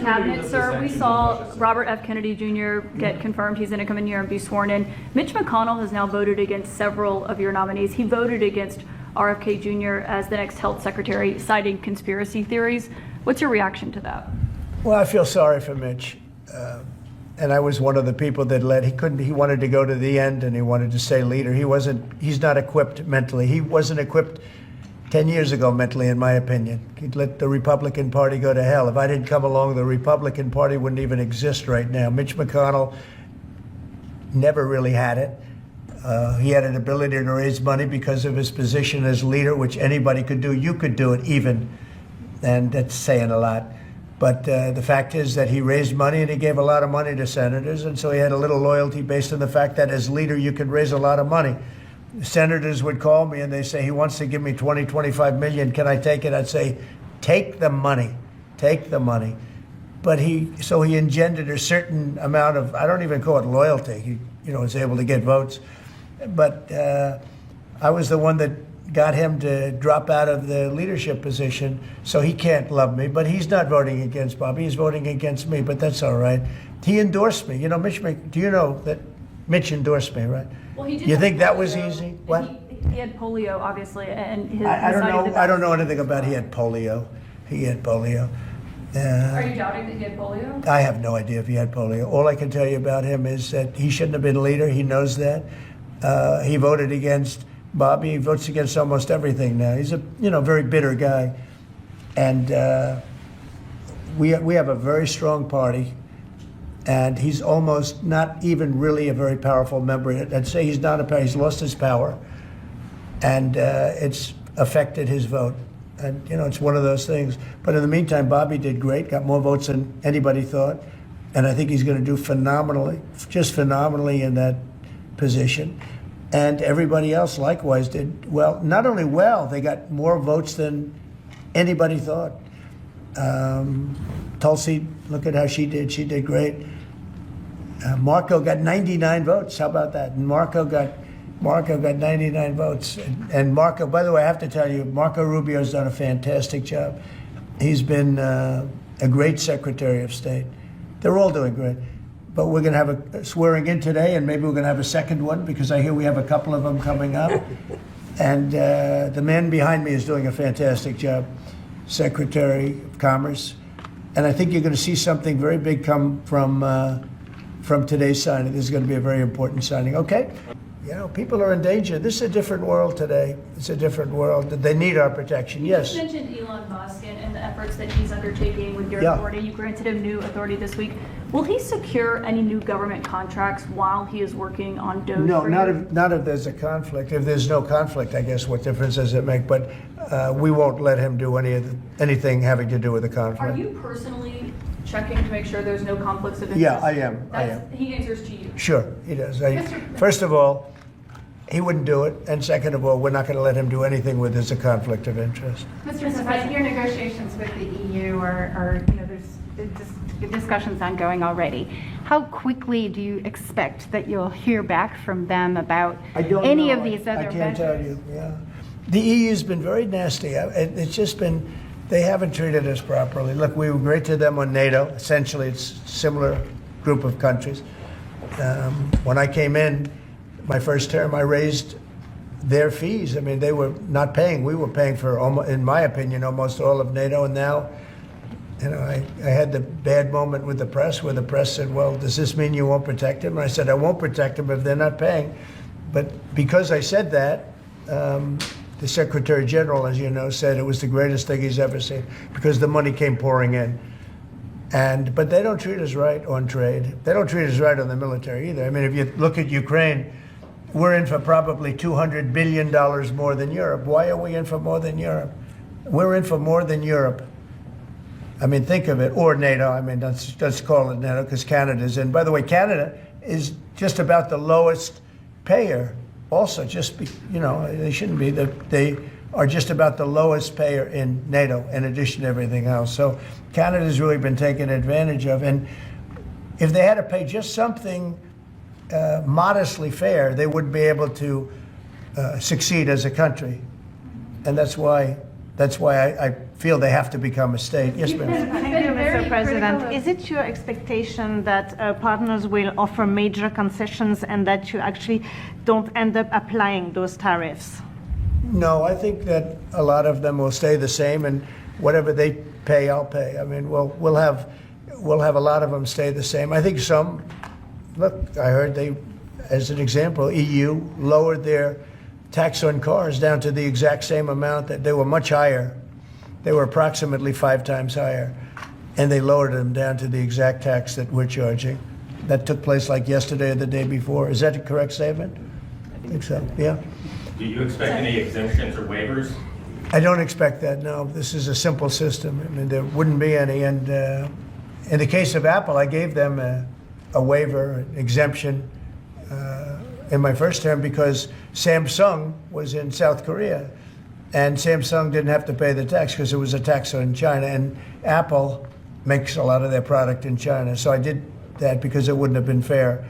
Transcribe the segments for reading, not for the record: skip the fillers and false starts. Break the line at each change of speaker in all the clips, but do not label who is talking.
cabinet, sir. We saw Robert F. Kennedy Jr. get confirmed. He's going to come in here and be sworn in. Mitch McConnell has now voted against several of your nominees. He voted against RFK Jr. as the next health secretary, citing conspiracy theories. What's your reaction to that?
Well, I feel sorry for Mitch. And I was one of the people that he wanted to go to the end and he wanted to stay leader. He's not equipped mentally. He wasn't equipped 10 years ago mentally, in my opinion. He'd let the Republican Party go to hell. If I didn't come along, the Republican Party wouldn't even exist right now. Mitch McConnell never really had it. He had an ability to raise money because of his position as leader, which anybody could do. You could do it even, and that's saying a lot. But the fact is that he raised money and he gave a lot of money to senators, and so he had a little loyalty based on the fact that as leader you could raise a lot of money. Senators would call me and they say, he wants to give me 20, 25 million. Can I take it? I'd say, take the money. Take the money. But he engendered a certain amount of, I don't even call it loyalty. He was able to get votes. But I was the one that got him to drop out of the leadership position, so he can't love me. But he's not voting against Bobby. He's voting against me, but that's all right. He endorsed me. Do you know that Mitch endorsed me, right?
Well, he did.
You think that was easy? What?
He had polio, obviously, and his.
I don't know. I don't know anything about. He had polio. He had polio.
Are you doubting that he had polio?
I have no idea if he had polio. All I can tell you about him is that he shouldn't have been leader. He knows that. He voted against Bobby. He votes against almost everything now. He's a very bitter guy, and we have a very strong party. And he's almost not even really a very powerful member. I'd say he's not he's lost his power, and it's affected his vote. And it's one of those things. But in the meantime, Bobby did great, got more votes than anybody thought, and I think he's going to do phenomenally, just phenomenally in that position. And everybody else likewise did well. Not only well, they got more votes than anybody thought. Tulsi, look at how she did. She did great. Marco got 99 votes. How about that? And Marco got 99 votes. And Marco, by the way, I have to tell you, Marco Rubio's done a fantastic job. He's been a great Secretary of State. They're all doing great. But we're going to have a swearing in today, and maybe we're going to have a second one because I hear we have a couple of them coming up. And the man behind me is doing a fantastic job, Secretary of Commerce. And I think you're going to see something very big come from today's signing. This is going to be a very important signing. Okay? People are in danger. This is a different world today. It's a different world. They need our protection. Yes.
You mentioned Elon Musk and the efforts that he's undertaking with your authority. You granted him new authority this week. Will he secure any new government contracts while he is working on Doge?
No, not if there's a conflict. If there's no conflict, I guess what difference does it make? But we won't let him do anything having to do with the conflict.
Are you personally checking to make sure there's no conflicts of interest?
Yeah, I am.
He answers to you.
Sure, he does. First of all, he wouldn't do it, and second of all, we're not going to let him do anything where there's a conflict of interest.
Mr. President, your negotiations with the EU there's discussions ongoing already. How quickly do you expect that you'll hear back from them about any of these other measures?
I can't tell you. Yeah, the EU's been very nasty. It's just been. They haven't treated us properly. Look, we were great to them on NATO. Essentially, it's a similar group of countries. When I came in, my first term, I raised their fees. I mean, they were not paying. We were paying for, in my opinion, almost all of NATO. And now, I had the bad moment with the press where the press said, well, does this mean you won't protect them? And I said, I won't protect them if they're not paying. But because I said that, the Secretary General, as you know, said it was the greatest thing he's ever seen because the money came pouring in. But they don't treat us right on trade. They don't treat us right on the military either. I mean, if you look at Ukraine, we're in for probably $200 billion more than Europe. Why are we in for more than Europe? We're in for more than Europe. I mean, think of it, or NATO. I mean, let's call it NATO because Canada's in. By the way, Canada is just about the lowest payer. Also, they shouldn't be. They are just about the lowest payer in NATO, in addition to everything else. So Canada's really been taken advantage of. And if they had to pay just something modestly fair, they would be able to succeed as a country. And that's why I feel they have to become a state. Yes, ma'am.
It's been very pretty
President,
critical of-
is it your expectation that partners will offer major concessions and that you actually don't end up applying those tariffs?
No, I think that a lot of them will stay the same, and whatever they pay, I'll pay. I mean, we'll have a lot of them stay the same. I think some. Look, I heard they, as an example, EU lowered their tax on cars down to the exact same amount that they were much higher. They were approximately 5 times higher, and they lowered them down to the exact tax that we're charging. That took place like yesterday or the day before. Is that a correct statement? I think so. Yeah.
Do you expect any exemptions or waivers?
I don't expect that, no. This is a simple system. I mean, there wouldn't be any. And in the case of Apple, I gave them a waiver, an exemption in my first term because Samsung was in South Korea. And Samsung didn't have to pay the tax because it was a tax on China. And Apple makes a lot of their product in China. So I did that because it wouldn't have been fair.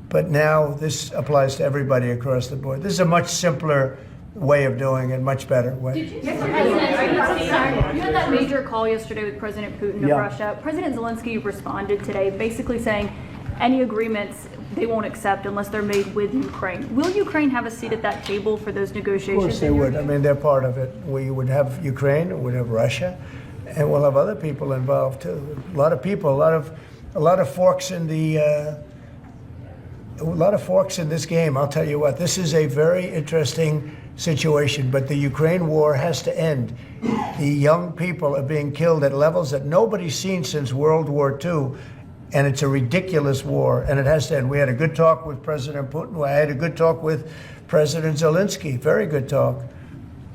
But now this applies to everybody across the board. This is a much simpler way of doing it, much better way.
Did you you had that major call yesterday with President Putin of
Yeah.
Russia. President Zelensky responded today basically saying any agreements they won't accept unless they're made with Ukraine. Will Ukraine have a seat at that table for those
Of
negotiations?
course they would. I mean, they're part of it. We would have Ukraine, we would have Russia, and we'll have other people involved too. A lot of people, a lot of forks in the a lot of forks in this game. I'll tell you what. This is a very interesting situation, but the Ukraine war has to end. The young people are being killed at levels that nobody's seen since World War II. And it's a ridiculous war, and it has to end. We had a good talk with President Putin. I had a good talk with President Zelensky, very good talk.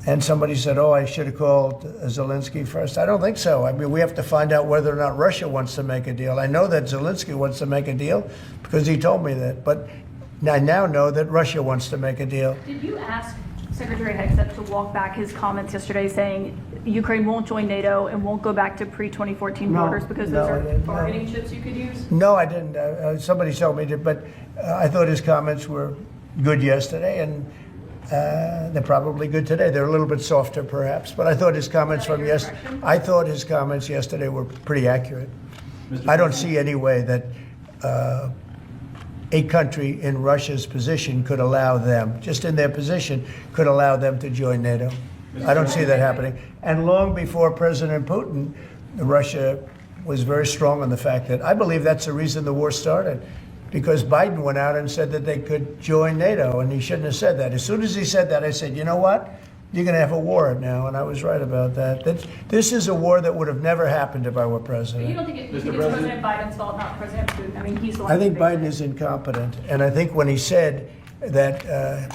And somebody said, oh, I should have called Zelensky first. I don't think so. I mean, we have to find out whether or not Russia wants to make a deal. I know that Zelensky wants to make a deal because he told me that. But I now know that Russia wants to make a deal.
Did you ask Secretary Hegseth to walk back his comments yesterday saying Ukraine won't join NATO and won't go back to pre-2014
No,
borders because
no,
those
I
are
didn't, no.
bargaining chips you could use?
No, I didn't. Somebody told me to, but I thought his comments were good yesterday, and they're probably good today. They're a little bit softer, perhaps, but I thought his comments from yesterday. I thought his comments yesterday were pretty accurate. I don't see any way that a country in Russia's position could allow them, just in their position, could allow them to join NATO. I don't see that happening. And long before President Putin, Russia was very strong on the fact that I believe that's the reason the war started, because Biden went out and said that they could join NATO, and he shouldn't have said that. As soon as he said that, I said, you know what? You're going to have a war now, and I was right about that. This is a war that would have never happened if I were
But you
president.
don't think it's President Biden's fault, not President Putin? I mean, he's the one.
I think
who made
Biden
it.
is incompetent, and I think when he said that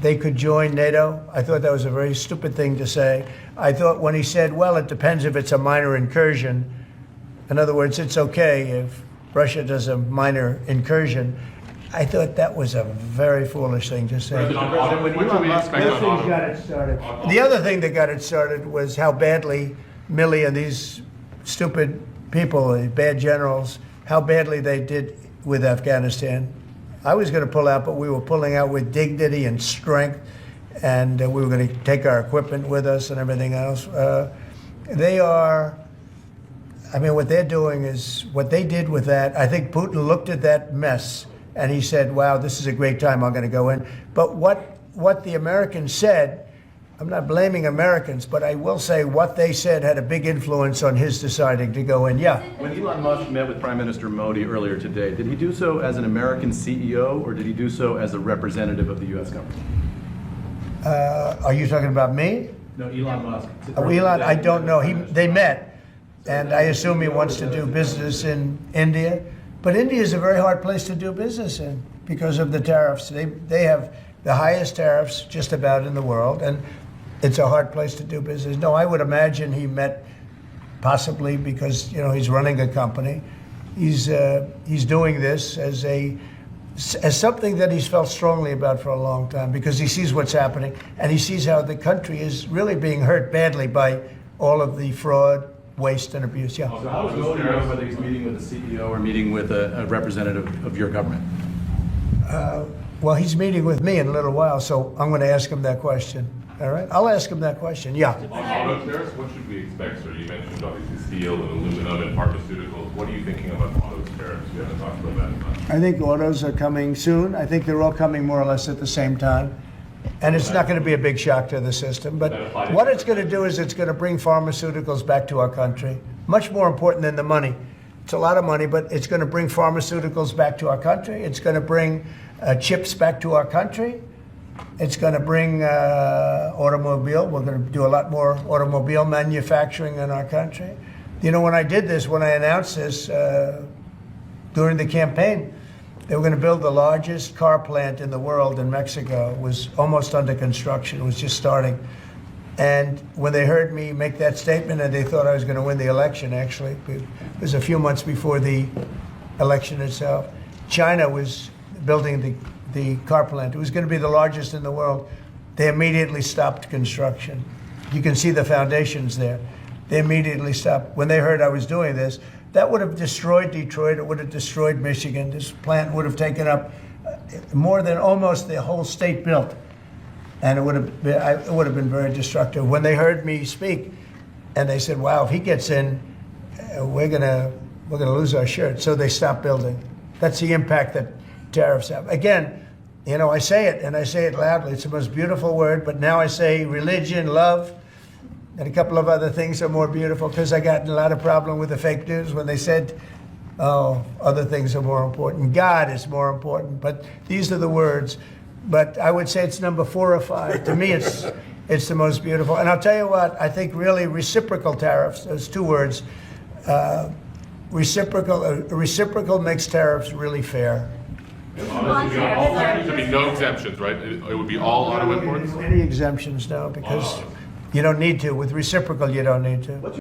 they could join NATO, I thought that was a very stupid thing to say. I thought when he said, well, it depends if it's a minor incursion. In other words, it's okay if Russia does a minor incursion. I thought that was a very foolish thing to say.
President, when should we expect on auto?
Got it started. The other thing that got it started was how badly Milley and these stupid people, the bad generals, how badly they did with Afghanistan. I was going to pull out, but we were pulling out with dignity and strength, and we were going to take our equipment with us and everything else. They are, I mean, what they're doing is, what they did with that, I think Putin looked at that mess and he said, wow, this is a great time, I'm going to go in. But what the Americans said, I'm not blaming Americans, but I will say what they said had a big influence on his deciding to go in. Yeah.
When Elon Musk met with Prime Minister Modi earlier today, did he do so as an American CEO or did he do so as a representative of the U.S. government?
Are you talking about me?
No, Elon Musk.
Elon, I don't know. They met, and I assume he wants to do business in India. But India is a very hard place to do business in because of the tariffs. They have the highest tariffs just about in the world, and it's a hard place to do business. No, I would imagine he met possibly because he's running a company. He's doing this as something that he's felt strongly about for a long time because he sees what's happening and he sees how the country is really being hurt badly by all of the fraud, waste, and abuse. Yeah.
So how does Modi know whether he's meeting with a CEO or meeting with a representative of your government?
Well, he's meeting with me in a little while, so I'm going to ask him that question. All right, I'll ask him that question. Yeah.
On auto tariffs, what should we expect, sir? You mentioned obviously steel and aluminum and pharmaceuticals. What are you thinking about auto tariffs? We haven't talked about that much.
I think autos are coming soon. I think they're all coming more or less at the same time. And it's not going to be a big shock to the system. But what it's going to do is it's going to bring pharmaceuticals back to our country. Much more important than the money. It's a lot of money, but it's going to bring pharmaceuticals back to our country. It's going to bring chips back to our country. It's going to bring automobile. We're going to do a lot more automobile manufacturing in our country. You know, when I did this, when I announced this during the campaign, they were going to build the largest car plant in the world in Mexico. It was almost under construction. It was just starting. And when they heard me make that statement, and they thought I was going to win the election, actually, it was a few months before the election itself, China was building the car plant. It was going to be the largest in the world. They immediately stopped construction. You can see the foundations there. They immediately stopped. When they heard I was doing this, that would have destroyed Detroit. It would have destroyed Michigan. This plant would have taken up more than almost the whole state built. And it would have been very destructive. When they heard me speak, and they said, wow, if he gets in, we're gonna lose our shirt. So they stopped building. That's the impact that tariffs have. Again, you know, I say it, and I say it loudly. It's the most beautiful word, but now I say religion, love, and a couple of other things are more beautiful, because I got in a lot of problem with the fake news when they said, oh, other things are more important. God is more important, but these are the words. But I would say it's number 4 or 5. To me, it's the most beautiful. And I'll tell you what, I think really reciprocal tariffs, those 2 words, reciprocal makes tariffs really fair.
Honestly, there'd be no exemptions, right? It would be all auto imports?
Any exemptions, no, because you don't need to. With reciprocal, you don't need to.